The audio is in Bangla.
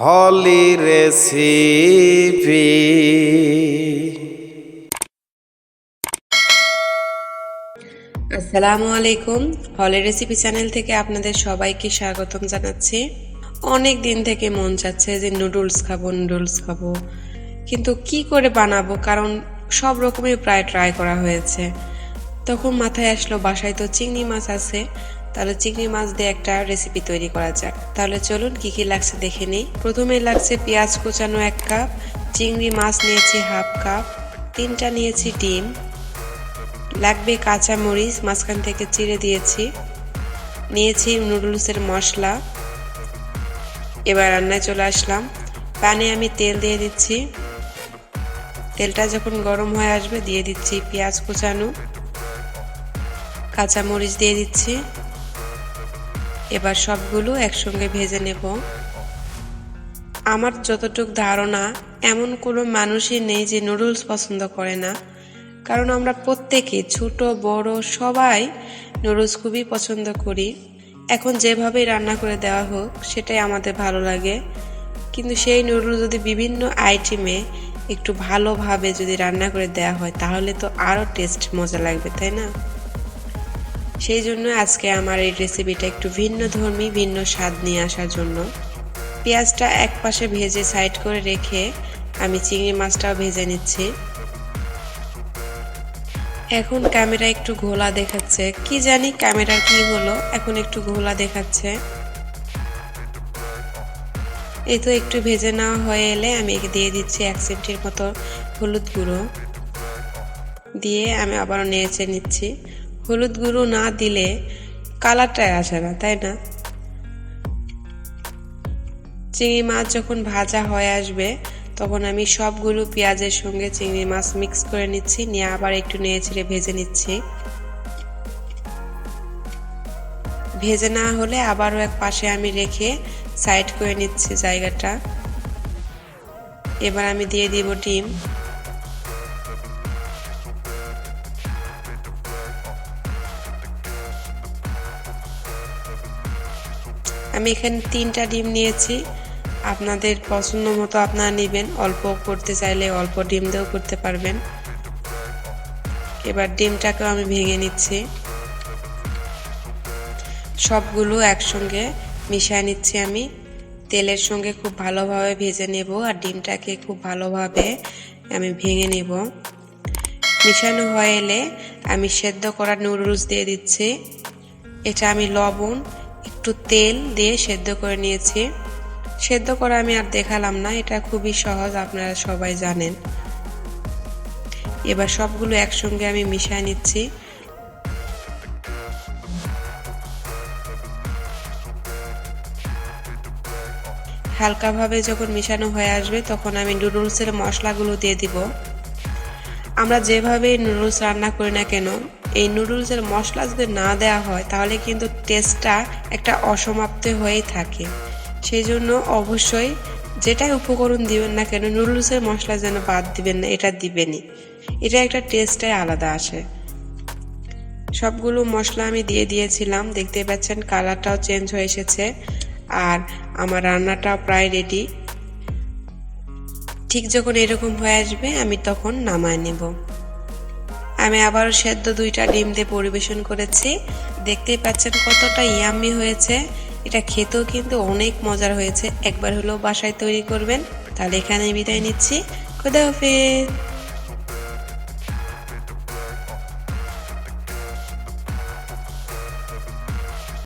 হলি রেসিপি। আসসালামু আলাইকুম। হলি রেসিপি চ্যানেল থেকে আপনাদের সবাইকে স্বাগতম জানাচ্ছি। অনেক দিন থেকে মন চাচ্ছে যে নুডলস খাবো, কিন্তু কি করে বানাবো, কারণ সব রকমই প্রায় ট্রাই করা হয়েছে। তখন মাথায় আসলো বাসায় তো চিংড়ি মাছ আছে, তাহলে চিংড়ি মাছ দিয়ে একটা রেসিপি তৈরি করা যাক। তাহলে চলুন কি কি লাগছে দেখে নিই। প্রথমেই লাগছে পেঁয়াজ কুচানো 1 কাপ, চিংড়ি মাছ নিয়েছি 1/2 কাপ, 3টা নিয়েছি ডিম, লাগবে কাঁচা মরিচ মাঝখান থেকে চিড়ে দিয়েছি, নিয়েছি নুডলসের মশলা। এবার রান্নায় চলে আসলাম। প্যানে আমি তেল দিয়ে দিচ্ছি। তেলটা যখন গরম হয়ে আসবে দিয়ে দিচ্ছি পেঁয়াজ কুচানো, কাঁচা মরিচ দিয়ে দিচ্ছি। এবার সবগুলো একসঙ্গে ভেজে নেব। আমার যতটুকু ধারণা, এমন কোনো মানুষই নেই যে নুডলস পছন্দ করে না, কারণ আমরা প্রত্যেকে ছোট বড় সবাই নুডলস খুবই পছন্দ করি। এখন যেভাবেই রান্না করে দেওয়া হোক সেটাই আমাদের ভালো লাগে, কিন্তু সেই নুডলস যদি বিভিন্ন আইটেমে একটু ভালোভাবে যদি রান্না করে দেওয়া হয় তাহলে তো আরও টেস্ট মজা লাগবে, তাই না? সেই জন্য আজকে আমার এই রেসিপিটা একটু ভিন্ন ধর্মী, ভিন্ন স্বাদ নিয়ে আসার জন্য। পেঁয়াজটা এক পাশে ভেজে সাইড করে রেখে আমি চিংড়ি মাছটাও ভেজে নিচ্ছি। এখন ক্যামেরা একটু ঘোলা দেখাচ্ছে, কি জানি ক্যামেরা কি হলো, এখন একটু ঘোলা দেখাচ্ছে। এই তো একটু ভেজে নেওয়া হয়ে এলে আমি দিয়ে দিচ্ছি 1 চিমটির মতো হলুদ গুঁড়ো, দিয়ে আমি আবারও নেড়ে নিচ্ছি। হলুদ গুঁড়ো না দিলে কালারটাই আসে না, তাই না? চিংড়ি মাছ যখন ভাজা হয়ে আসবে তখন আমি সবগুলো পেঁয়াজের সঙ্গে চিংড়ি মাছ মিক্স করে নিচ্ছি, নিয়ে আবার একটু নেড়ে ভেজে নিচ্ছি। ভেজে না হলে আবারও এক পাশে আমি রেখে সাইড করে নিচ্ছি জায়গাটা। এবার আমি দিয়ে দিব ডিম। আমি এখানে 3টা ডিম নিয়েছি, আপনাদের পছন্দ মতো আপনারা নেবেন। অল্প করতে চাইলে অল্প ডিম দিয়েও করতে পারবেন। এবার ডিমটাকেও আমি ভেঙে নিচ্ছি। সবগুলো একসঙ্গে মিশিয়ে নিচ্ছি আমি। তেলের সঙ্গে খুব ভালোভাবে ভেজে নেব আর ডিমটাকে খুব ভালোভাবে আমি ভেঙে নেব। মিশানো হয়ে এলে আমি সেদ্ধ করা নুডলস দিয়ে দিচ্ছি। এটা আমি লবণ একটু তেল দিয়ে সেদ্ধ করে নিয়েছি। সেদ্ধ করা আমি আর দেখালাম না, এটা খুবই সহজ, আপনারা সবাই জানেন। এবার সবগুলো একসঙ্গে আমি মিশিয়ে নিচ্ছি। হালকাভাবে যখন মিশানো হয়ে আসবে তখন আমি নুডলসের মশলাগুলো দিয়ে দিব। আমরা যেভাবে নুডলস রান্না করি না কেন, এই নুডলসের মশলা যদি না দেওয়া হয় তাহলে কিন্তু টেস্টটা একটা অসমাপ্ত হয়েই থাকে। সেই জন্য অবশ্যই যেটাই উপকরণ দিবেন না কেন নুডলসের মশলা যেন বাদ দিবেন না, এটা দিবেনই। এটা একটা টেস্টটাই আলাদা আসে। সবগুলো মশলা আমি দিয়ে দিয়েছিলাম, দেখতে পাচ্ছেন কালারটাও চেঞ্জ হয়ে এসেছে আর আমার রান্নাটা প্রায় রেডি। ঠিক যখন এরকম হয়ে আসবে আমি তখন নামায় নেব। আমি আবার সেদ্ধ 2টা ডিম দিয়ে পরিবেশন করেছি। দেখতেই পাচ্ছেন কতটা ইয়াম্মি হয়েছে। এটা খেতেও কিন্তু অনেক মজার হয়েছে। একবার হলেও বাসায় তৈরি করবেন। তাহলে এখানে বিদায় নিচ্ছি। খোদা হাফেজ।